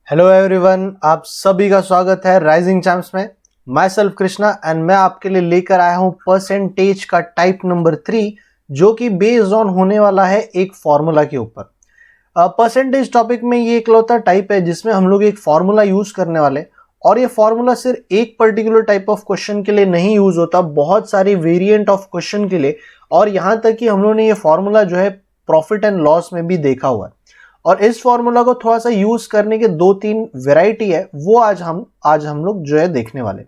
Hello everyone, आप सभी का स्वागत है राइजिंग चैम्प्स में। माई सेल्फ कृष्णा एंड मैं आपके लिए लेकर आया हूं परसेंटेज का टाइप नंबर 3, जो कि बेस्ड ऑन होने वाला है एक फॉर्मूला के ऊपर। परसेंटेज टॉपिक में ये इकलौता टाइप है जिसमें हम लोग एक फॉर्मूला यूज करने वाले, और ये फॉर्मूला सिर्फ एक पर्टिकुलर टाइप ऑफ क्वेश्चन के लिए नहीं यूज होता, बहुत सारे वेरिएंट ऑफ क्वेश्चन के लिए। और यहां तक कि हम लोगों ने ये फॉर्मूला जो है प्रॉफिट एंड लॉस में भी देखा हुआ है। और इस फॉर्मूला को थोड़ा सा यूज करने के 2-3 वेराइटी है, वो आज हम लोग जो है देखने वाले।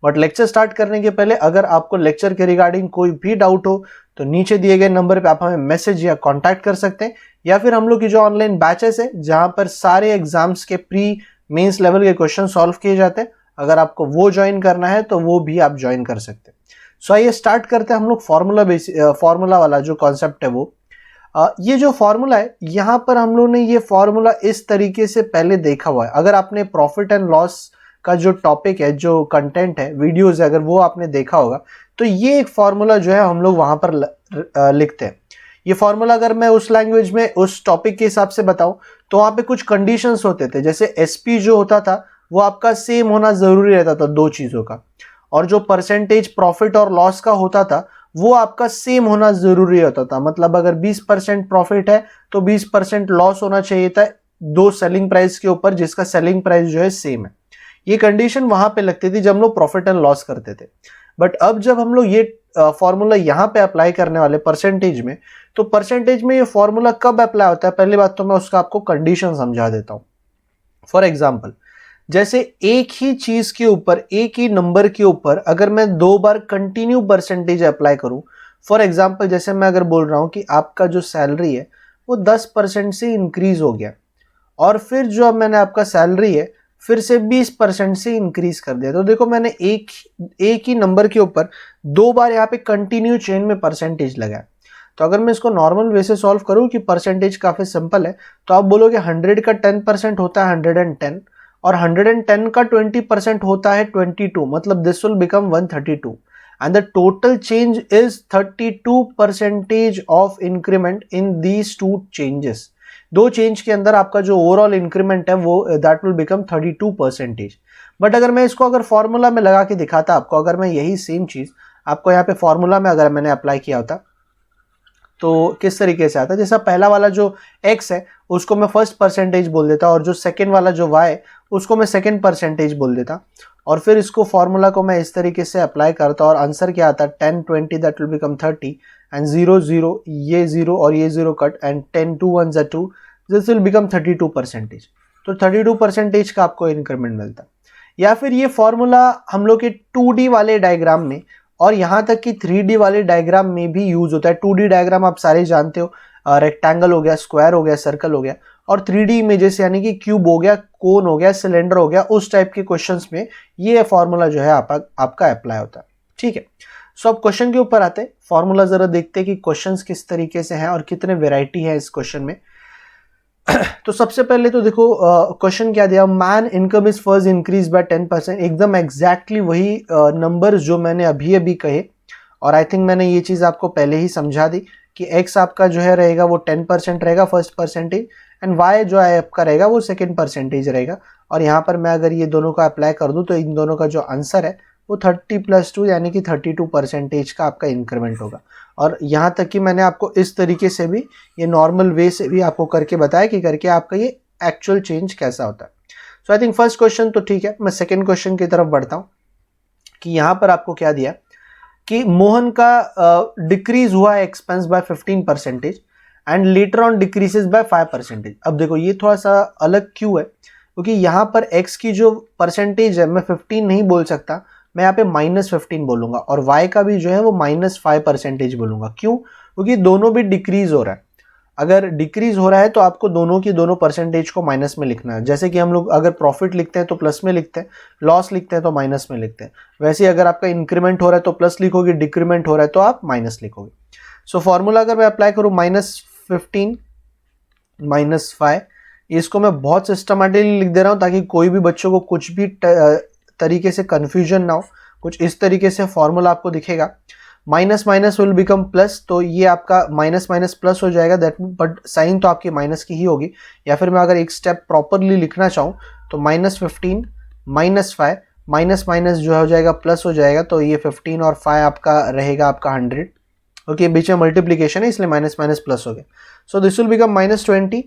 बट लेक्चर स्टार्ट करने के पहले अगर आपको लेक्चर के रिगार्डिंग कोई भी डाउट हो तो नीचे दिए गए नंबर पे आप हमें मैसेज या कांटेक्ट कर सकते हैं, या फिर हम लोग की जो ऑनलाइन बैचेस है जहां पर सारे एग्जाम्स के प्री मेंस लेवल के क्वेश्चन सॉल्व किए जाते हैं, अगर आपको वो ज्वाइन करना है तो वो भी आप ज्वाइन कर सकते हैं। सो आइए स्टार्ट करते हैं हम लोग फॉर्मूला वाला जो कॉन्सेप्ट है वो। ये जो फॉर्मूला है यहाँ पर हम लोग ने ये फॉर्मूला इस तरीके से पहले देखा हुआ है। अगर आपने प्रॉफिट एंड लॉस का जो टॉपिक है, जो कंटेंट है, वीडियोस है, अगर वो आपने देखा होगा तो ये एक फॉर्मूला जो है हम लोग वहां पर लिखते हैं। ये फॉर्मूला अगर मैं उस लैंग्वेज में उस टॉपिक के हिसाब से बताऊं तो वहां पे कुछ कंडीशंस होते थे, जैसे एसपी जो होता था वो आपका सेम होना जरूरी रहता था दो चीजों का, और जो परसेंटेज प्रॉफिट और लॉस का होता था वो आपका सेम होना जरूरी होता था। मतलब अगर 20% प्रॉफिट है तो 20% लॉस होना चाहिए था दो सेलिंग प्राइस के ऊपर, जिसका सेलिंग प्राइस जो है सेम है। ये कंडीशन वहां पे लगती थी जब हम लोग प्रॉफिट एंड लॉस करते थे। बट अब जब हम लोग ये फॉर्मूला यहाँ पे अप्लाई करने वाले परसेंटेज में, तो परसेंटेज में ये फॉर्मूला कब अप्लाई होता है, पहली बात तो मैं उसका आपको कंडीशन समझा देता हूँ। फॉर एग्जाम्पल, जैसे एक ही चीज के ऊपर, एक ही नंबर के ऊपर अगर मैं दो बार कंटिन्यू परसेंटेज अप्लाई करूं, फॉर एग्जांपल जैसे मैं अगर बोल रहा हूं कि आपका जो सैलरी है वो 10% से इंक्रीज हो गया, और फिर जो अब मैंने आपका सैलरी है फिर से 20% से इंक्रीज कर दिया, तो देखो मैंने एक ही नंबर के ऊपर दो बार यहाँ पे कंटिन्यू चेन में परसेंटेज लगाया। तो अगर मैं इसको नॉर्मल वे से सॉल्व करूं कि परसेंटेज काफी सिंपल है, तो आप बोलोगे 100 का 10% होता है 110, और 110 का 20% होता है 22, मतलब this will become 132, and the total change is 32% of increment in these two changes. दो चेंज के अंदर आपका जो ओवरऑल इंक्रीमेंट है वो दैट विल बिकम 32%। बट अगर मैं इसको अगर फॉर्मूला में लगा के दिखाता आपको, अगर मैं यही सेम चीज आपको यहाँ पे फॉर्मूला में अगर मैंने अप्लाई किया होता तो किस तरीके से आता, जैसा पहला वाला जो x है उसको मैं फर्स्ट परसेंटेज बोल देता, और जो सेकेंड वाला जो y है उसको मैं सेकेंड परसेंटेज बोल देता, और फिर इसको फॉर्मूला को मैं इस तरीके से अप्लाई करता, और आंसर क्या आता, 10 20 दैट विल बिकम 30, एंड 0 0 ये 0 और ये 0 cut, and 10 2 1 2 this will become 32%। तो 32% का आपको इंक्रीमेंट मिलता। या फिर ये फॉर्मूला हम लोग के 2D वाले डायग्राम में और यहाँ तक कि 3D वाले डायग्राम में भी यूज होता है। 2D डायग्राम आप सारे जानते हो, रेक्टेंगल हो गया, स्क्वायर हो गया, सर्कल हो गया, और 3D इमेजेस यानी कि क्यूब हो गया, कोन हो गया, सिलेंडर हो गया, उस टाइप के क्वेश्चंस में ये फॉर्मूला जो है आपका अप्लाई होता है। ठीक है, सो अब क्वेश्चन के ऊपर आते हैं, फॉर्मूला जरा देखते हैं कि क्वेश्चंस किस तरीके से हैं और कितने वेराइटी है इस क्वेश्चन में। तो सबसे पहले तो देखो क्वेश्चन क्या दिया, man income is first increase by 10%, एकदम एग्जैक्टली वही नंबर्स जो मैंने अभी अभी कहे, और आई थिंक मैंने ये चीज आपको पहले ही समझा दी कि x आपका जो है रहेगा वो 10% रहेगा फर्स्ट परसेंटेज, एंड y जो है आपका रहेगा वो सेकेंड परसेंटेज रहेगा। और यहाँ पर मैं अगर ये दोनों का अप्लाई कर दूं तो इन दोनों का जो आंसर है वो 30 + 2 यानी कि 32% का आपका इंक्रीमेंट होगा। और यहाँ तक कि मैंने आपको इस तरीके से भी, ये नॉर्मल वे से भी आपको करके बताया कि करके आपका ये एक्चुअल चेंज कैसा होता है। सो आई थिंक फर्स्ट क्वेश्चन तो ठीक है। मैं सेकेंड क्वेश्चन की तरफ बढ़ता हूँ कि यहाँ पर आपको क्या दिया कि मोहन का डिक्रीज हुआ है expense by 15% and later on decreases by 5%। अब देखो ये थोड़ा सा अलग क्यों है, क्योंकि यहाँ पर x की जो परसेंटेज है मैं 15 नहीं बोल सकता, मैं यहाँ पे -15 बोलूंगा, और y का भी जो है वो -5% बोलूंगा। क्यों? क्योंकि दोनों भी डिक्रीज हो रहा है। अगर डिक्रीज हो रहा है तो आपको दोनों की दोनों परसेंटेज को माइनस में लिखना है। जैसे कि हम लोग अगर प्रॉफिट लिखते हैं तो प्लस में लिखते हैं, लॉस लिखते हैं तो माइनस में लिखते हैं, वैसे ही अगर आपका इंक्रीमेंट हो रहा है तो प्लस लिखोगे, डिक्रीमेंट हो रहा है तो आप माइनस लिखोगे। सो फॉर्मूला अगर मैं अप्लाई करूं -15 -5, इसको मैं बहुत सिस्टमैटिकली लिख दे रहा हूं ताकि कोई भी बच्चों को कुछ भी तरीके से कंफ्यूजन ना हो। कुछ इस तरीके से फॉर्मूला आपको दिखेगा, minus minus will become plus, तो ये आपका माइनस माइनस प्लस हो जाएगा, दैट बट साइन तो आपकी माइनस की ही होगी। या फिर मैं अगर एक स्टेप प्रॉपरली लिखना चाहूँ तो -15 -5 माइनस माइनस जो हो जाएगा प्लस हो जाएगा, तो ये 15 और 5 आपका रहेगा आपका 100। ओके, बीच में मल्टीप्लीकेशन है इसलिए माइनस माइनस प्लस हो गया। So this will become -20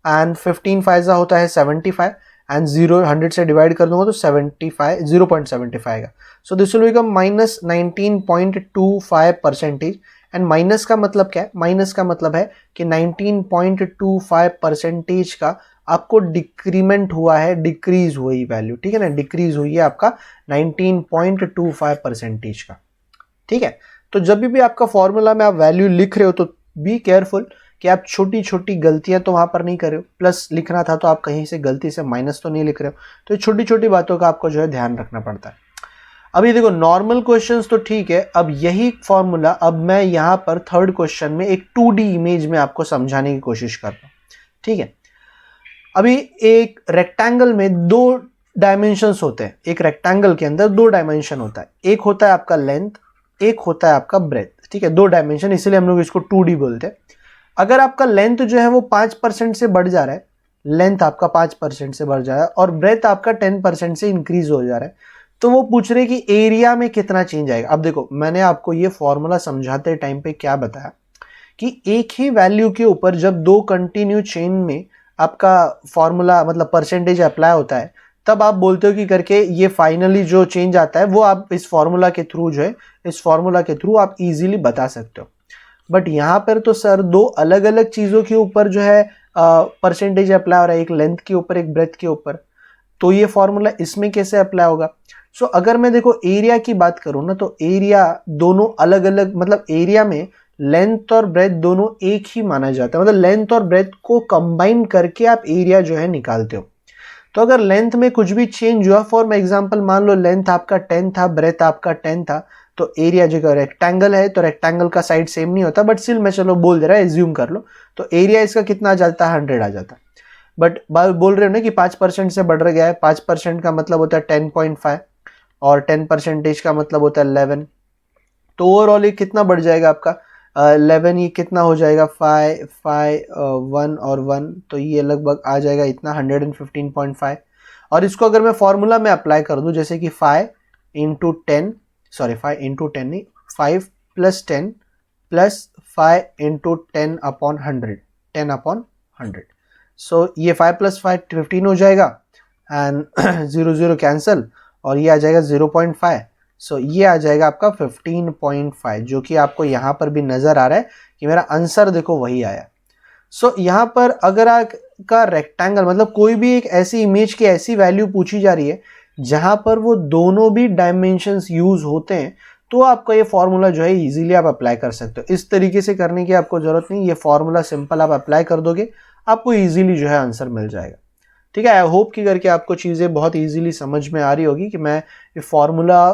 and 15 5 होता है 75 एंड 0 100 से डिवाइड कर दूंगा तो 75 0.75 आएगा। So this will become -19.25% and minus का मतलब क्या है? माइनस का मतलब है कि 19.25% का आपको डिक्रीमेंट हुआ है, डिक्रीज हुई वैल्यू, ठीक है ना, डिक्रीज हुई है आपका 19.25% का, ठीक है। तो जब भी आपका फॉर्मूला में आप वैल्यू लिख रहे हो तो बी केयरफुल कि आप छोटी छोटी गलतियां तो वहां पर नहीं कर रहे हो। प्लस लिखना था तो आप कहीं से गलती से माइनस तो नहीं लिख रहे हो, तो छोटी छोटी बातों का आपको जो है ध्यान रखना पड़ता है। अभी देखो नॉर्मल क्वेश्चंस तो ठीक है, अब यही फॉर्मूला अब मैं यहां पर थर्ड क्वेश्चन में एक 2D इमेज में आपको समझाने की कोशिश करता हूं, ठीक है। अभी एक रेक्टेंगल में 2 डायमेंशंस होते हैं, एक रेक्टेंगल के अंदर 2 डायमेंशन होता है, एक होता है आपका लेंथ, एक होता है आपका ब्रेथ, ठीक है, 2 डायमेंशन, इसीलिए हम लोग इसको 2D बोलते हैं। अगर आपका लेंथ जो है वो 5% से बढ़ जा रहा है, लेंथ आपका 5% से बढ़ जा रहा है और ब्रेथ आपका 10% से इंक्रीज हो जा रहा है, तो वो पूछ रहे कि एरिया में कितना चेंज आएगा। अब देखो मैंने आपको ये फॉर्मूला समझाते टाइम पे क्या बताया कि एक ही वैल्यू के ऊपर जब 2 कंटिन्यू चेन में आपका फॉर्मूला मतलब परसेंटेज अप्लाई होता है, तब आप बोलते हो कि करके ये फाइनली जो चेंज आता है वो आप इस फॉर्मूला के थ्रू जो है, इस फॉर्मूला के थ्रू आप इजीली बता सकते हो। बट यहाँ पर तो सर 2 अलग अलग चीज़ों के ऊपर जो है परसेंटेज अप्लाई हो रहा है, एक लेंथ के ऊपर एक ब्रेथ के ऊपर, तो ये फॉर्मूला इसमें कैसे अप्लाई होगा? सो अगर मैं देखो एरिया की बात करूँ ना, तो एरिया दोनों अलग अलग, मतलब एरिया में लेंथ और ब्रेथ दोनों एक ही माना जाता है, मतलब लेंथ और ब्रेथ को कंबाइन करके आप एरिया जो है निकालते हो। तो अगर लेंथ में कुछ भी चेंज हुआ, फॉर एग्जांपल मान लो लेंथ आपका 10 था, ब्रेथ आपका 10 था, तो एरिया जो रेक्टेंगल है तो रेक्टेंगल का साइड सेम नहीं होता, बट स्टिल मैं चलो बोल दे रहा है, एज्यूम कर लो, तो एरिया इसका कितना आ जाता है? 100 आ जाता है। बट बोल रहे हो ना कि 5% से बढ़ गया है, 5% का मतलब होता है 10.5 और 10% का मतलब होता है 11, तो ओवरऑल ये कितना बढ़ जाएगा आपका 11, ये कितना हो जाएगा 5 5 1 और 1, तो ये लगभग आ जाएगा इतना 115.5। और इसको अगर मैं फॉर्मूला में अप्लाई कर दूं, जैसे कि 5 इंटू 10 नहीं, 5 plus 10 plus 5 into 10 upon 100, 10 upon 100, सो ये 5 प्लस 5 15 हो जाएगा एंड 0 0 कैंसिल और ये आ जाएगा 0.5, सो ये आ जाएगा आपका 15.5, जो कि आपको यहाँ पर भी नजर आ रहा है कि मेरा आंसर देखो वही आया। सो यहाँ पर अगर आपका रेक्टेंगल मतलब कोई भी एक ऐसी इमेज की ऐसी वैल्यू पूछी जा रही है जहां पर वो दोनों भी डायमेंशंस यूज होते हैं, तो आपका ये फॉर्मूला जो है इजीली आप अप्लाई कर सकते हो। इस तरीके से करने की आपको जरूरत नहीं, ये फॉर्मूला सिंपल आप अप्लाई कर दोगे, आपको इजीली जो है आंसर मिल जाएगा, ठीक है। आई होप कि करके आपको चीजें बहुत इजीली समझ में आ रही होगी कि मैं ये फॉर्मूला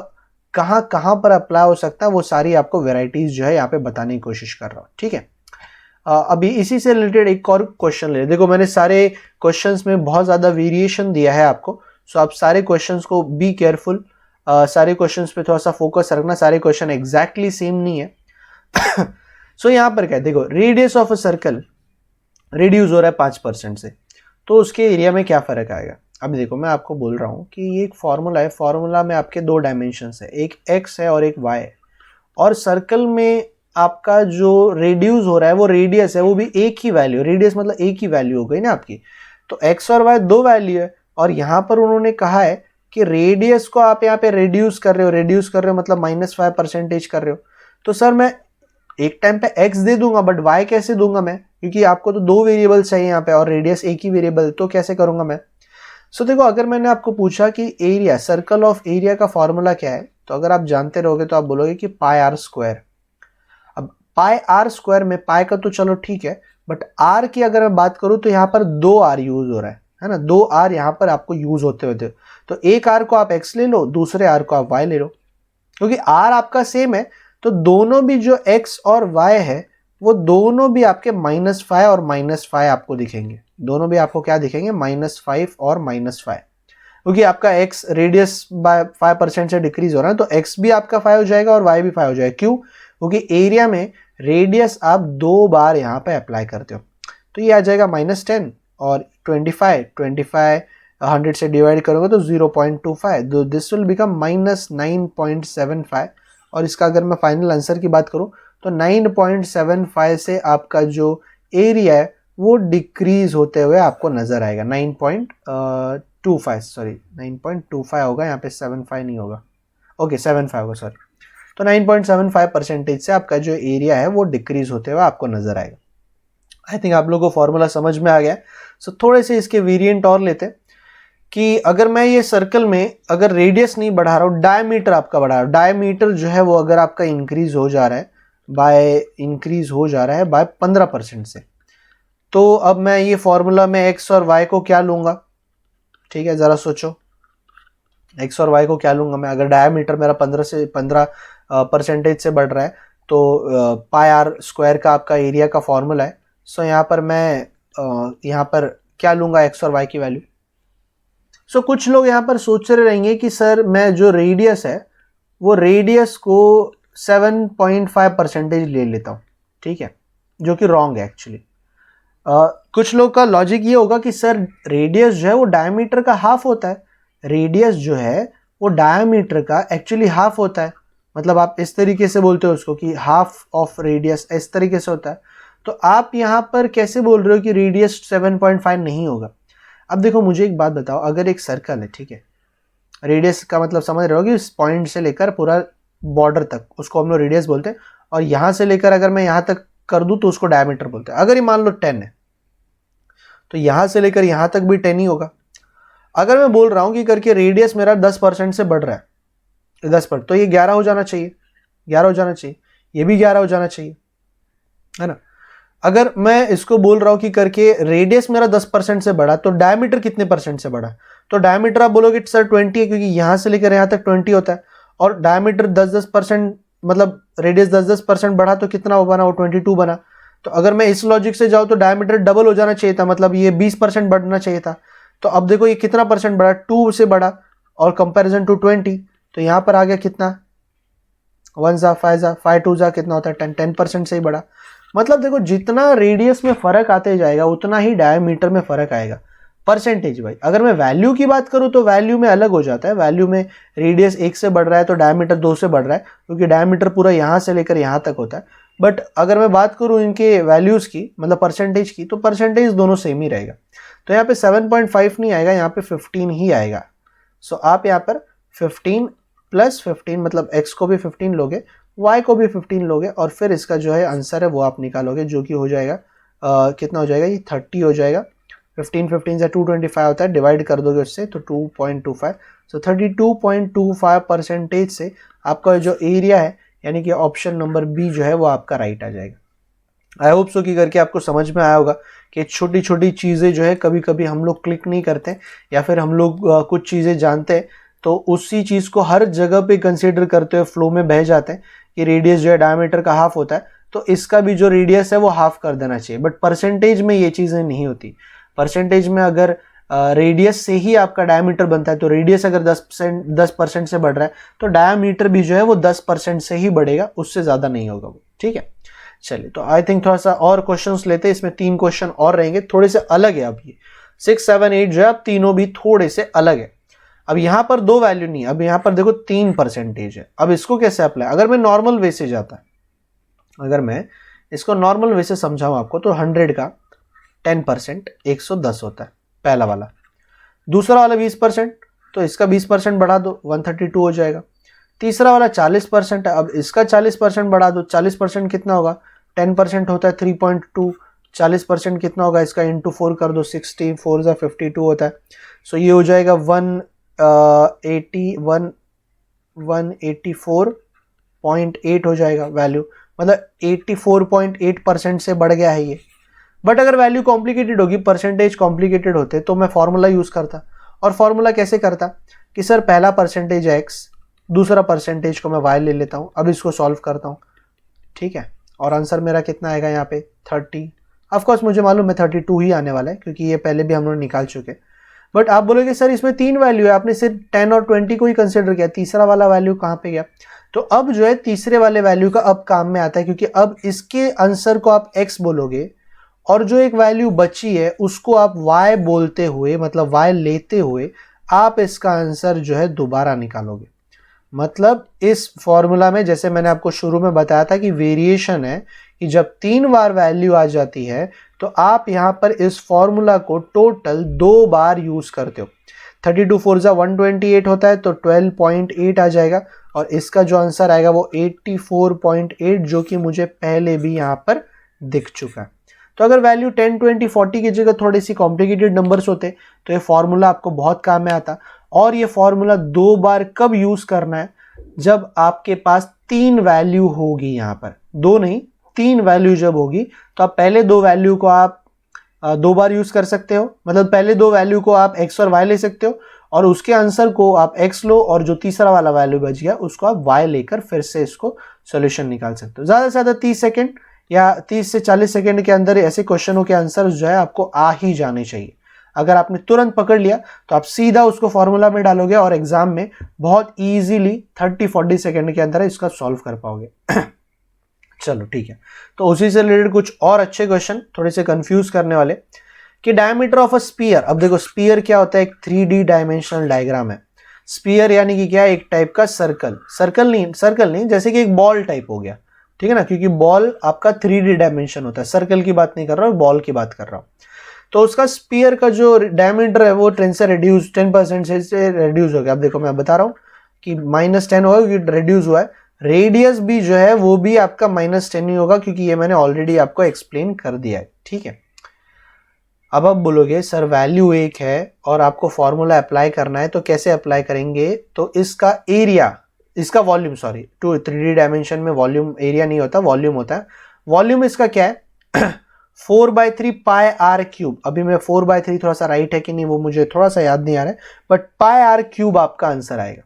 कहाँ कहाँ पर अप्लाई हो सकता है, वो सारी आपको वेराइटीज जो है यहाँ पे बताने की कोशिश कर रहा हूँ, ठीक है। अभी इसी से रिलेटेड एक और क्वेश्चन ले, देखो मैंने सारे क्वेश्चंस में बहुत ज़्यादा वेरिएशन दिया है आपको, सो आप सारे क्वेश्चंस को बी केयरफुल, सारे क्वेश्चंस पे थोड़ा सा फोकस रखना, सारे क्वेश्चन एग्जैक्टली सेम नहीं है। सो यहाँ पर क्या है, देखो radius of a circle reduce हो रहा है 5% से, तो उसके एरिया में क्या फर्क आएगा? अब देखो मैं आपको बोल रहा हूँ कि ये एक फॉर्मूला है, फॉर्मूला में आपके 2 डायमेंशंस है, एक x है और एक y है, और सर्कल में आपका जो रेड्यूस हो रहा है वो रेडियस है, वो भी एक ही वैल्यू, रेडियस मतलब एक ही वैल्यू हो गई ना आपकी, तो x और y 2 वैल्यू है, और यहाँ पर उन्होंने कहा है कि रेडियस को आप यहाँ पे रेड्यूस कर रहे हो, रेड्यूस कर रहे हो मतलब -5% कर रहे हो, तो सर मैं एक टाइम पे x दे दूंगा बट y कैसे दूंगा मैं, क्योंकि आपको तो 2 वेरिएबल चाहिए यहाँ पे और रेडियस एक ही वेरिएबल, तो कैसे करूंगा मैं? सो देखो अगर मैंने आपको पूछा कि एरिया, सर्कल ऑफ एरिया का फॉर्मूला क्या है, तो अगर आप जानते रहोगे तो आप बोलोगे कि पाई आर स्क्वायर। अब पाई आर स्क्वायर में पाई का तो चलो ठीक है, बट आर की अगर मैं बात करूं तो यहाँ पर 2 आर यूज हो रहा है ना, 2 आर यहाँ पर आपको यूज होते, तो एक आर को आप एक्स ले लो, दूसरे आर को आप वाई ले लो, क्योंकि आर आपका सेम है, तो दोनों भी जो एक्स और वाई है वो दोनों भी आपके -5 और -5 आपको दिखेंगे, दोनों भी आपको क्या दिखेंगे? -5 और -5, क्योंकि आपका x रेडियस बाय 5% से डिक्रीज हो रहा है, तो x भी आपका 5 हो जाएगा और y भी 5 हो जाएगा। क्यों? क्योंकि एरिया में रेडियस आप 2 बार यहाँ पे अप्लाई करते हो, तो ये आ जाएगा -10 और 25 100 से डिवाइड करोगे तो 0.25, दिस विल बिकम -9.75। और इसका अगर मैं फाइनल आंसर की बात करूं तो 9.75 से आपका जो एरिया है वो डिक्रीज होते हुए आपको नजर आएगा। 9.25 सॉरी 9.25 होगा, यहाँ पे 75 नहीं होगा, ओके 75 होगा सॉरी। तो 9.75% से आपका जो एरिया है वो डिक्रीज होते हुए आपको नजर आएगा। आई थिंक आप लोगों को फॉर्मूला समझ में आ गया। सो थोड़े से इसके वेरिएंट और लेते हैं कि अगर मैं ये सर्कल में अगर रेडियस नहीं बढ़ा रहा हूँ, डायमीटर आपका बढ़ा रहा हूँ, डायमीटर जो है वो अगर आपका इंक्रीज हो जा रहा है बाय 15% से, तो अब मैं ये फॉर्मूला में एक्स और वाई को क्या लूंगा, ठीक है जरा सोचो, एक्स और वाई को क्या लूंगा मैं। अगर डायमीटर मेरा 15% से बढ़ रहा है तो पाई आर स्क्वायर का आपका एरिया का फॉर्मूला है। सो यहाँ पर मैं यहाँ पर क्या लूंगा, एक्स और वाई की वैल्यू। सो कुछ लोग यहाँ पर सोच रहे रहेंगे कि सर मैं जो रेडियस है वो रेडियस को 7.5% ले लेता हूँ, ठीक है, जो कि रॉन्ग है एक्चुअली। कुछ लोग का लॉजिक ये होगा कि सर रेडियस जो है वो डायमीटर का हाफ होता है, रेडियस जो है वो डायमीटर का एक्चुअली हाफ होता है, मतलब आप इस तरीके से बोलते हो उसको कि हाफ ऑफ रेडियस इस तरीके से होता है। तो आप यहाँ पर कैसे बोल रहे हो कि रेडियस 7.5 नहीं होगा। अब देखो मुझे एक बात बताओ, अगर एक सर्कल है, ठीक है, रेडियस का मतलब समझ रहे हो कि इस पॉइंट से लेकर पूरा बॉर्डर तक उसको हम लोग रेडियस बोलते हैं, और यहां से लेकर अगर मैं यहां तक कर दूं तो उसको डायमीटर बोलते हैं। अगर ये मान लो 10 है तो यहां से लेकर यहां तक भी 10 ही होगा। अगर मैं बोल रहा हूं कि करके रेडियस मेरा 10% से बढ़ रहा है, 10%, तो ये 11 हो जाना चाहिए, 11 हो जाना चाहिए, ये भी 11 हो जाना चाहिए, है ना। अगर मैं इसको बोल रहा हूं कि करके रेडियस मेरा 10% से बढ़ा तो डायमीटर कितने परसेंट से बढ़ा, तो डायमीटर आप बोलोगे सर 20 है, क्योंकि यहां से लेकर यहां तक 20 होता है, और डायमीटर 10% मतलब रेडियस 10% बढ़ा तो कितना हो बना, वो 22 बना। तो अगर मैं इस लॉजिक से जाऊं तो डायमीटर डबल हो जाना चाहिए था, मतलब ये 20% बढ़ना चाहिए था। तो अब देखो ये कितना परसेंट बढ़ा, 2 से बढ़ा, और कंपैरिजन टू 20, तो यहां पर आ गया कितना, 1 जा 5 जा 5 2 जा कितना होता है 10% से ही बढ़ा। मतलब देखो जितना रेडियस में फर्क आते जाएगा उतना ही डायमीटर में फर्क आएगा, परसेंटेज भाई। अगर मैं वैल्यू की बात करूं तो वैल्यू में अलग हो जाता है, वैल्यू में रेडियस 1 से बढ़ रहा है तो डायमीटर 2 से बढ़ रहा है, क्योंकि डायमीटर पूरा यहां से लेकर यहां तक होता है। बट अगर मैं बात करूं इनके वैल्यूज की, मतलब परसेंटेज की, तो परसेंटेज दोनों सेम ही रहेगा। तो यहाँ पे 7.5 नहीं आएगा, यहाँ पे 15 ही आएगा। सो आप यहाँ पर 15 + 15 मतलब x को भी 15 लोगे, y को भी 15 लोगे, और फिर इसका जो है आंसर है वो आप निकालोगे, जो कि हो जाएगा कितना हो जाएगा, ये 30 हो जाएगा। 15 से 225 होता है, डिवाइड कर दोगे उससे तो 2.25। सो 32.25% से आपका जो एरिया है, यानी कि ऑप्शन नंबर बी जो है वो आपका राइट आ जाएगा। आई होप सो कि करके आपको समझ में आया होगा कि छोटी छोटी चीज़ें जो है कभी कभी हम लोग क्लिक नहीं करते, या फिर हम लोग कुछ चीज़ें जानते हैं तो उसी चीज़ को हर जगह पे कंसीडर करते हुए फ्लो में बह जाते हैं कि रेडियस जो है डायमीटर का हाफ होता है, तो इसका भी जो रेडियस है वो हाफ कर देना चाहिए। बट परसेंटेज में ये चीज़ें नहीं होती। परसेंटेज में अगर रेडियस से ही आपका डायमीटर बनता है, तो रेडियस अगर 10% से बढ़ रहा है तो डायमीटर भी जो है वो 10% से ही बढ़ेगा, उससे ज़्यादा नहीं होगा वो, ठीक है। चलिए, तो आई थिंक थोड़ा सा और क्वेश्चंस लेते हैं, इसमें 3 क्वेश्चन और रहेंगे, थोड़े से अलग है। अब ये 6, 7, 8 जो है अब तीनों भी थोड़े से अलग है। अब यहाँ पर 2 वैल्यू नहीं, अब यहाँ पर देखो 3% है। अब इसको कैसे अप्लाई, अगर मैं नॉर्मल वे से जाता, अगर मैं इसको नॉर्मल वे से समझाऊं आपको, तो 100 का 10% 110 होता है, पहला वाला। दूसरा वाला 20%, तो इसका 20% बढ़ा दो 132 हो जाएगा। तीसरा वाला 40% है, अब इसका 40% बढ़ा दो, 40% कितना होगा, 10% होता है 3.2, 40% कितना होगा इसका, इंटू 4 कर दो, 60 4 जा 52 होता है। सो ये हो जाएगा 184.8 हो जाएगा वैल्यू, मतलब 84.8% से बढ़ गया है ये। बट अगर वैल्यू कॉम्प्लिकेटेड होगी, परसेंटेज कॉम्प्लिकेटेड होते, तो मैं फॉर्मूला यूज करता। और फॉर्मूला कैसे करता कि सर पहला परसेंटेज है x, दूसरा परसेंटेज को मैं y ले लेता हूं। अब इसको सॉल्व करता हूं, ठीक है, और आंसर मेरा कितना आएगा यहाँ पे 30। ऑफकोर्स मुझे मालूम है 32 ही आने वाला है, क्योंकि ये पहले भी हम लोग निकाल चुके। बट आप बोलोगे सर इसमें 3 वैल्यू है, आपने सिर्फ 10 और 20 को ही कंसिडर किया, तीसरा वाला वैल्यू कहाँ पे गया। तो अब जो है तीसरे वाले वैल्यू का अब काम में आता है, क्योंकि अब इसके आंसर को आप x बोलोगे और जो एक वैल्यू बची है उसको आप y बोलते हुए मतलब y लेते हुए आप इसका आंसर जो है दोबारा निकालोगे। मतलब इस फॉर्मूला में जैसे मैंने आपको शुरू में बताया था कि वेरिएशन है कि जब 3 बार वैल्यू आ जाती है तो आप यहां पर इस फॉर्मूला को टोटल 2 बार यूज करते हो। 32 4 जा 128 होता है तो 12.8 आ जाएगा और इसका जो आंसर आएगा वो 84.8 जो कि मुझे पहले भी यहां पर दिख चुका है। तो अगर वैल्यू 10 20 40 की जगह थोड़ी सी कॉम्प्लिकेटेड नंबर्स होते तो ये फॉर्मूला आपको बहुत काम में आता। और ये फॉर्मूला 2 बार कब यूज करना है? जब आपके पास 3 वैल्यू होगी, यहां पर 2 नहीं 3 वैल्यू जब होगी तो आप पहले 2 वैल्यू को आप 2 बार यूज कर सकते हो। मतलब पहले 2 वैल्यू को आप x और y ले सकते हो और उसके आंसर को आप x लो और जो तीसरा वाला वैल्यू बच गया उसको आप y लेकर फिर से इसको सॉल्यूशन निकाल सकते हो। ज्यादा से ज्यादा 30 सेकेंड या 30 से 40 सेकेंड के अंदर ऐसे क्वेश्चनों के आंसर जो है आपको आ ही जाने चाहिए। अगर आपने तुरंत पकड़ लिया तो आप सीधा उसको फॉर्मूला में डालोगे और एग्जाम में बहुत इजीली 30-40 सेकेंड के अंदर इसका सॉल्व कर पाओगे। चलो ठीक है, तो उसी से रिलेटेड कुछ और अच्छे क्वेश्चन थोड़े से कंफ्यूज करने वाले कि डायमीटर ऑफ अ स्फीयर। अब देखो स्फीयर क्या होता है? एक 3D डायमेंशनल डायग्राम है। स्फीयर यानी कि क्या? एक टाइप का सर्कल। सर्कल नहीं जैसे कि एक बॉल टाइप हो गया, ठीक है ना, क्योंकि बॉल आपका 3D डायमेंशन होता है। सर्कल की बात नहीं कर रहा हूं, बॉल की बात कर रहा हूं। तो उसका स्पीयर का जो डायमीटर है वो 10 से रिड्यूस 10% से रिड्यूस हो गया। अब देखो मैं बता रहा हूं कि -10 होगा क्योंकि रिड्यूस हुआ है। रेडियस भी जो है वो भी आपका -10 ही होगा क्योंकि ये मैंने ऑलरेडी आपको एक्सप्लेन कर दिया है, ठीक है। अब आप बोलोगे सर वैल्यू एक है और आपको फॉर्मूला अप्लाई करना है, तो कैसे अप्लाई करेंगे? तो इसका एरिया, इसका वॉल्यूम, सॉरी 3D डायमेंशन में वॉल्यूम एरिया नहीं होता, वॉल्यूम होता है। वॉल्यूम इसका क्या है? 4/3 पाई आर क्यूब। अभी मैं 4/3 थोड़ा सा राइट है कि नहीं वो मुझे थोड़ा सा याद नहीं आ रहा है, बट पाई आर क्यूब आपका आंसर आएगा।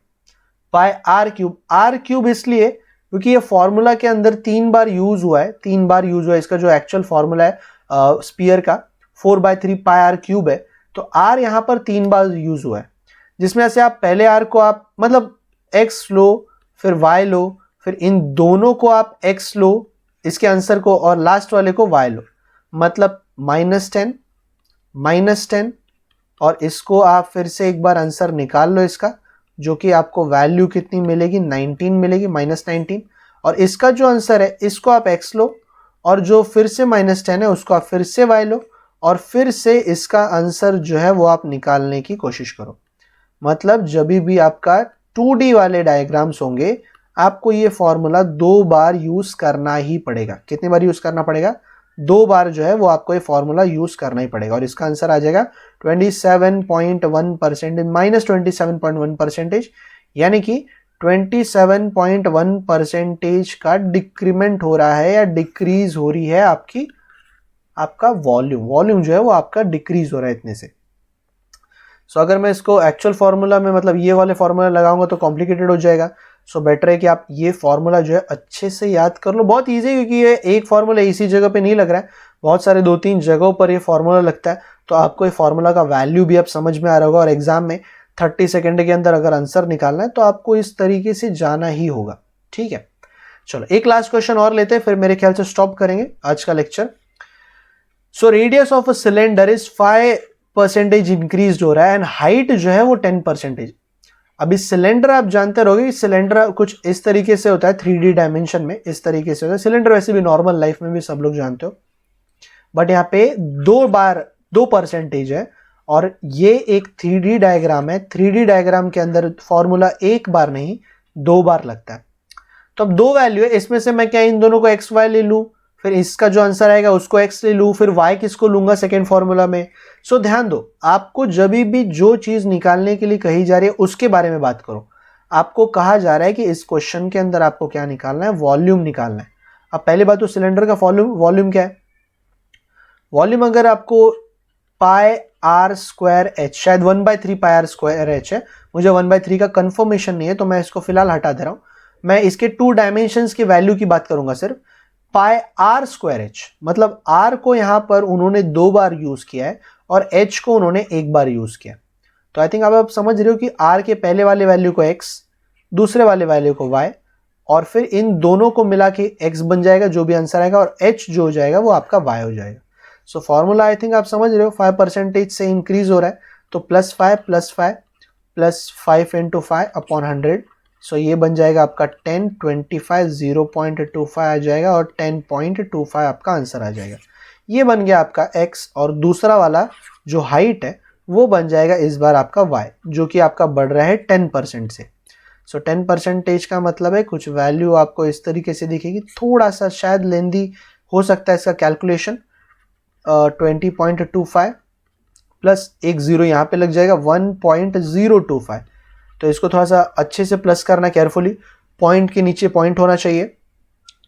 पाई आर क्यूब, आर क्यूब इसलिए क्योंकि ये फॉर्मूला के अंदर 3 बार यूज हुआ है, 3 बार यूज हुआ है। इसका जो एक्चुअल फॉर्मूला है स्पीयर का 4/3 पाई आर क्यूब है, तो आर यहां पर 3 बार यूज हुआ है, जिसमें से आप पहले आर को आप मतलब एक्स लो, फिर वाई लो, फिर इन दोनों को आप एक्स लो इसके आंसर को और लास्ट वाले को वाई लो, मतलब -10 और इसको आप फिर से एक बार आंसर निकाल लो इसका, जो कि आपको वैल्यू कितनी मिलेगी? 19 मिलेगी, -19। और इसका जो आंसर है इसको आप x लो और जो फिर से -10 है उसको आप फिर से y लो और फिर से इसका आंसर जो है वो आप निकालने की कोशिश करो। मतलब जब भी आपका 2D वाले डायग्राम्स होंगे आपको ये फॉर्मूला 2 बार यूज करना ही पड़ेगा। कितनी बार यूज करना पड़ेगा? 2 बार जो है वो आपको ये फॉर्मूला यूज करना ही पड़ेगा। और इसका आंसर आ जाएगा 27.1%, -27.1%, यानी कि 27.1% का डिक्रीमेंट हो रहा है या डिक्रीज हो रही है आपका वॉल्यूम जो है वो आपका डिक्रीज हो रहा है इतने से। सो अगर मैं इसको एक्चुअल फॉर्मूला में मतलब ये वाले फॉर्मूला लगाऊंगा तो कॉम्प्लिकेटेड हो जाएगा। सो बेटर है कि आप ये फॉर्मूला जो है अच्छे से याद कर लो। बहुत इजी है क्योंकि ये एक फॉर्मूला इसी जगह पे नहीं लग रहा है, बहुत सारे 2-3 जगहों पर ये फॉर्मूला लगता है। तो आपको ये फॉर्मूला का वैल्यू भी अब समझ में आ रहा होगा और एग्जाम में 30 सेकेंड के अंदर अगर आंसर निकालना है तो आपको इस तरीके से जाना ही होगा, ठीक है। चलो एक लास्ट क्वेश्चन और लेते हैं, फिर मेरे ख्याल से स्टॉप करेंगे आज का lecture. So radius of a cylinder is 5% increase हो रहा है एंड हाइट जो है वो 10%। अभी सिलेंडर आप जानते रहोगे, सिलेंडर कुछ इस तरीके से होता है 3D डायमेंशन में, इस तरीके से होता है सिलेंडर। वैसे भी नॉर्मल लाइफ में भी सब लोग जानते हो, बट यहाँ पे 2% है और ये एक 3D डायग्राम है। 3D डायग्राम के अंदर फॉर्मूला एक बार नहीं 2 बार लगता है। तो अब 2 वैल्यू है, इसमें से मैं क्या इन दोनों को एक्स वाई ले लूं, फिर इसका जो आंसर आएगा उसको x ले लूं, फिर y किसको लूंगा सेकेंड फॉर्मूला में। सो ध्यान दो, आपको जब भी जो चीज निकालने के लिए कही जा रही है उसके बारे में बात करो। आपको कहा जा रहा है कि इस क्वेश्चन के अंदर आपको क्या निकालना है? वॉल्यूम निकालना है। अब पहली बात तो सिलेंडर का वॉल्यूम क्या है? वॉल्यूम अगर आपको पाई आर स्क्वायर एच, शायद 1/3 पाई आर स्क्वायर एच है, मुझे 1/3 का कंफर्मेशन नहीं है तो मैं इसको फिलहाल हटा दे रहा हूं। मैं इसके 2 डायमेंशंस की वैल्यू की बात करूंगा सिर्फ। पाई आर स्क्वायर एच मतलब आर को यहां पर उन्होंने 2 बार यूज किया है और एच को उन्होंने 1 बार यूज किया। तो आई थिंक अब आप समझ रहे हो कि आर के पहले वाले वैल्यू को x, दूसरे वाले वैल्यू को y और फिर इन दोनों को मिला के x बन जाएगा जो भी आंसर आएगा, और h जो हो जाएगा वो आपका y हो जाएगा। सो फॉर्मूला आई थिंक आप समझ रहे हो, 5% से इंक्रीज हो रहा है, तो +5 + 5 इंटू 5 अपॉन 100। सो ये बन जाएगा आपका 10, 25, 0.25 आ जाएगा और 10.25 आपका आंसर आ जाएगा। ये बन गया आपका x, और दूसरा वाला जो हाइट है वो बन जाएगा इस बार आपका y, जो कि आपका बढ़ रहा है 10% से। सो 10% का मतलब है कुछ वैल्यू आपको इस तरीके से दिखेगी, थोड़ा सा शायद लेंदी हो सकता है इसका कैलकुलेशन। 20.25 प्लस एक जीरो यहाँ पे लग जाएगा 1.025। तो इसको थोड़ा सा अच्छे से प्लस करना केयरफुली, पॉइंट के नीचे पॉइंट होना चाहिए।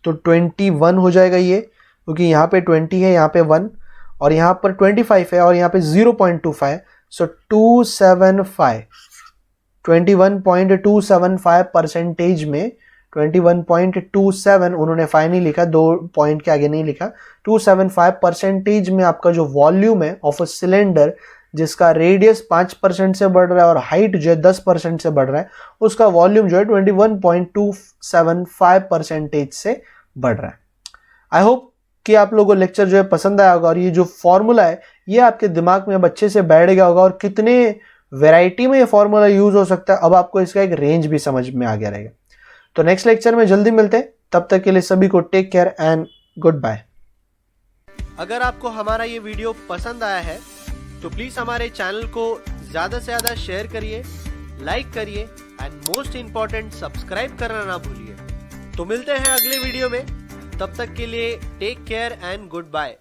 तो 21 हो जाएगा ये, क्योंकि यहाँ पे 20 है, यहाँ पे 1, और यहाँ पर 25 है और यहाँ पे 0.25। सो 275, 21.275% में 21.27 उन्होंने फाइनली लिखा, 2 पॉइंट के आगे नहीं लिखा। 275% में आपका जो वॉल्यूम है ऑफ अ सिलेंडर, जिसका रेडियस 5% से बढ़ रहा है और हाइट जो है 10% से बढ़ रहा है, उसका वॉल्यूम जो है 21.275% से बढ़ रहा है। आई होप कि आप लोगों को लेक्चर जो है पसंद आया होगा, और ये जो फॉर्मूला है ये आपके दिमाग में अब अच्छे से बैठ गया होगा, और कितने वैरायटी में ये फॉर्मूला यूज हो सकता है अब आपको इसका एक रेंज भी समझ में आ गया रहेगा। तो नेक्स्ट लेक्चर में जल्दी मिलते हैं, तब तक के लिए सभी को take care and good bye. अगर आपको हमारा ये वीडियो पसंद आया है तो प्लीज हमारे चैनल को ज्यादा से ज्यादा शेयर करिए, लाइक करिए एंड मोस्ट इंपॉर्टेंट सब्सक्राइब करना ना भूलिए। तो मिलते हैं अगले वीडियो में, तब तक के लिए take care and good bye.